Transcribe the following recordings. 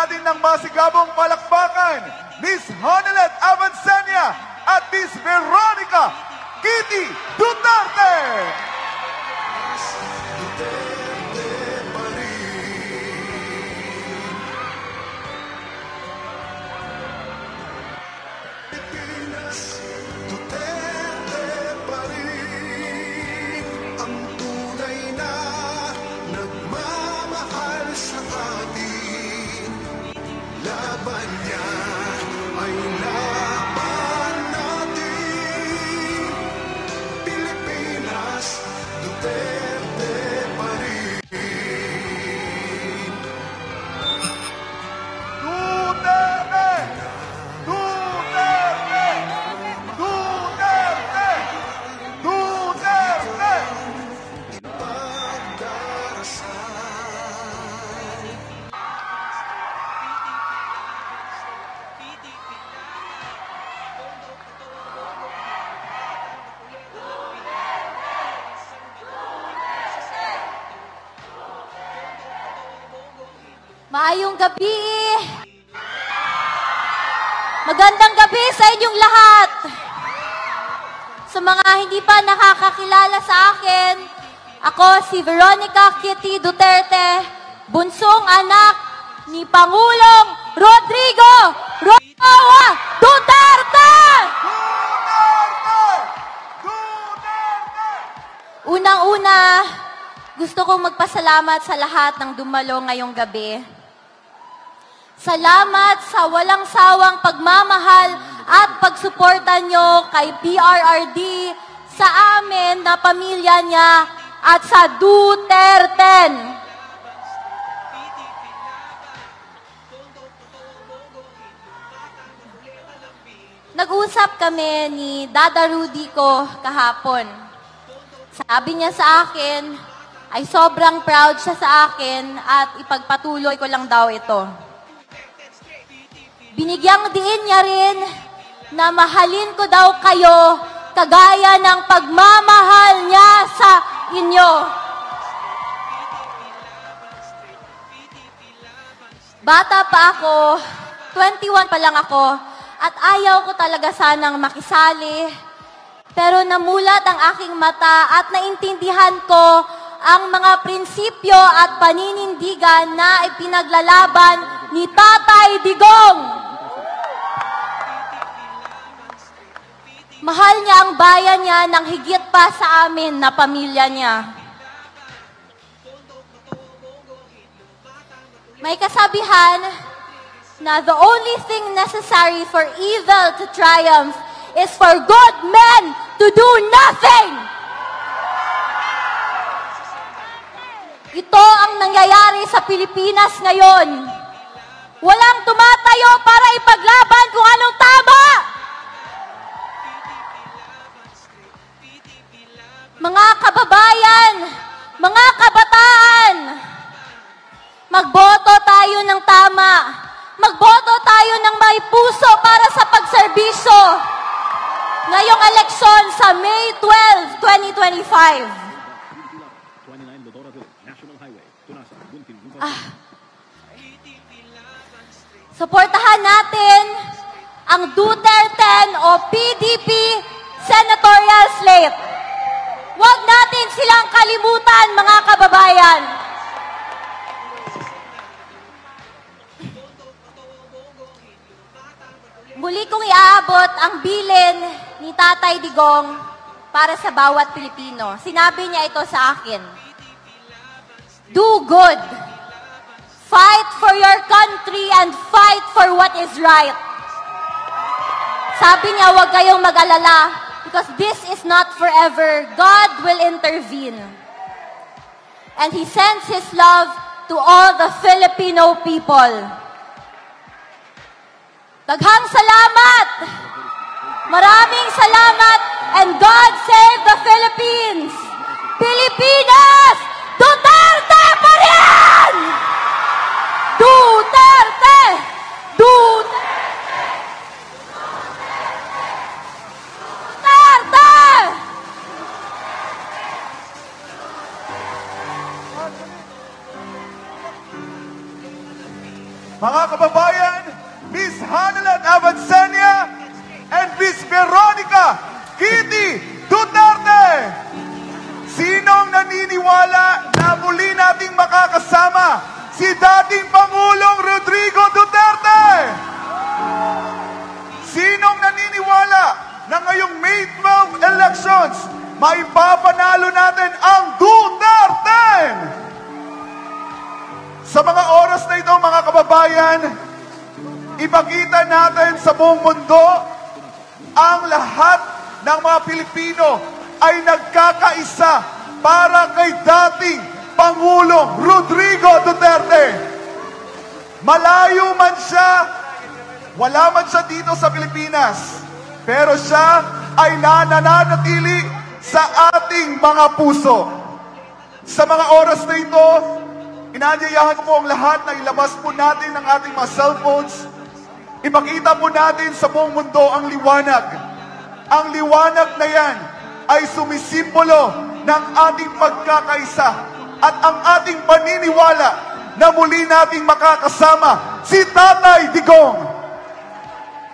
natin ng masigabong palakpakan, Miss Honelet Avancenia at Miss Veronica Kitty Duterte! Maayong gabi! Magandang gabi sa inyong lahat! Sa mga hindi pa nakakakilala sa akin, ako si Veronica Kitty Duterte, bunsong anak ni Pangulong Rodrigo Roa Duterte! Unang-una, gusto kong magpasalamat sa lahat ng dumalo ngayong gabi. Salamat sa walang sawang pagmamahal at pagsuporta nyo kay PRRD, sa amin na pamilya niya at sa Duterte. Nag-usap kami ni Dada Rudy ko kahapon. Sabi niya sa akin, ay sobrang proud siya sa akin at ipagpatuloy ko lang daw ito. Binigyang diin niya rin na mahalin ko daw kayo kagaya ng pagmamahal niya sa inyo. Bata pa ako, 21 pa lang ako, at ayaw ko talaga sanang makisali. Pero namulat ang aking mata at naintindihan ko ang mga prinsipyo at paninindigan na ipinaglalaban ni Tatay Digong. Mahal niya ang bayan niya nang higit pa sa amin na pamilya niya. May kasabihan na the only thing necessary for evil to triumph is for good men to do nothing. Ito ang nangyayari sa Pilipinas ngayon. Walang tumatayo para ipaglaban kung anong tama. Mga kababayan, mga kabataan, magboto tayo ng tama. Magboto tayo ng may puso para sa pagserbisyo. Ngayong eleksyon sa May 12, 2025. Suportahan natin ang Duterte o PDP senatorial slate. Huwag natin silang kalimutan, mga kababayan. Muli kong iaabot ang bilin ni Tatay Digong para sa bawat Pilipino. Sinabi niya ito sa akin. Do good. Fight for your country and fight for what is right. Sabi niya, huwag kayong mag-alala because this is not forever. God will intervene. And He sends His love to all the Filipino people. Daghang salamat! Maraming salamat! And God save the Philippines! Pilipinas! Duterte pa rin! Duterte! Duterte! Duterte! Mga kababayan, Miss Hanelet Avancenia and Miss Veronica Kitty Duterte. Sinong naniniwala na muli nating makakasama si dating Pangulong Rodrigo Duterte? Sinong naniniwala na ngayong May 12 elections, maipapanalo natin ang Duterte? Sa mga oras na ito, mga kababayan, ipakita natin sa buong mundo ang lahat ng mga Pilipino ay nagkakaisa para kay dating Pangulong Rodrigo Duterte. Malayo man siya, wala man siya dito sa Pilipinas, pero siya ay nananatili sa ating mga puso. Sa mga oras na ito, inaanyayahan ko po ang lahat na ilabas po natin ang ating mga cellphones. Ipakita po natin sa buong mundo ang liwanag. Ang liwanag na yan ay sumisimbolo ng ating pagkakaisa at ang ating paniniwala na muli nating makakasama si Tatay Digong.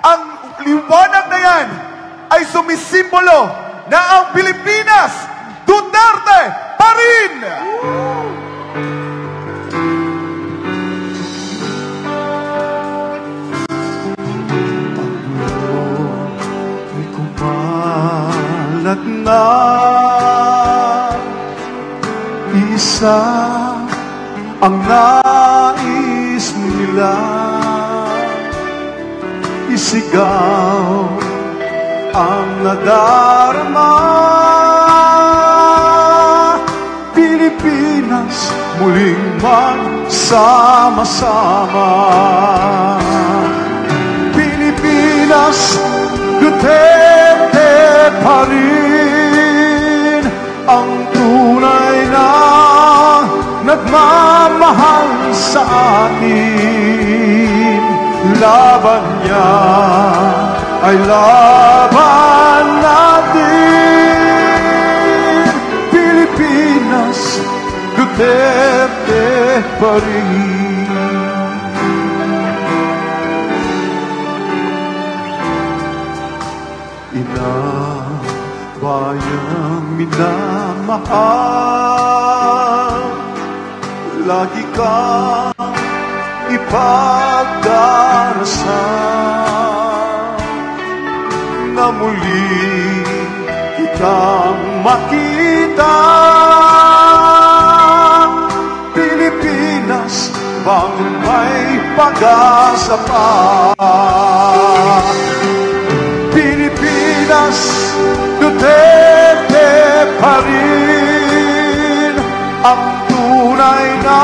Ang liwanag na yan ay sumisimbolo na ang Pilipinas Duterte pa rin! At na isa ang nais nila, isigaw ang nadarama. Pilipinas muling magsama-sama. Pilipinas Duterte pa rin ang tunay na nagmamahal sa atin. Laban niya ay laban natin. Pilipinas Duterte pa rin. Bayang minamahal, lagi kang ipagdarasal na muli kitang makita. Pilipinas, bang may pag-asa pa? Pilipinas Duterte pa rin ang tunay na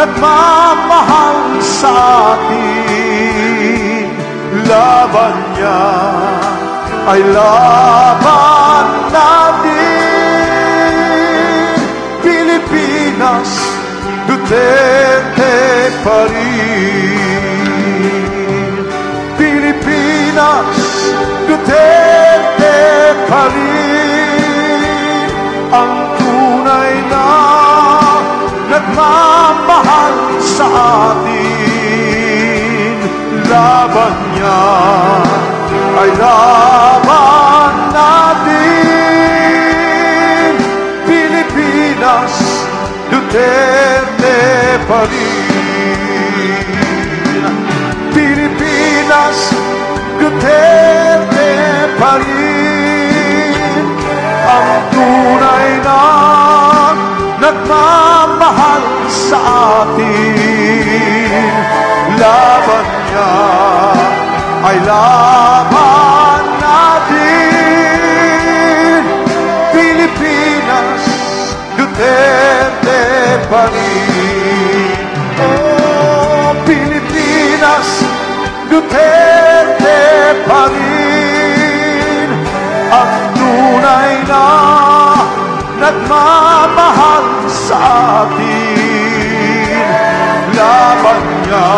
nagmamahal sa atin. Laban niya ay laban natin. Pilipinas Duterte pa rin. Pilipinas Duterte pa rin ang tunay na nagmamahal sa atin. Laban niya ay laban natin. Pilipinas Duterte pa rin. Pilipinas Duterte pa rin ang tunay na nagmamahal sa atin. Laban niya ay laban natin. Pilipinas Duterte pa rin. Oh, Pilipinas Duterte pa rin ang tunay na nagmamahal sa atin. Laban niya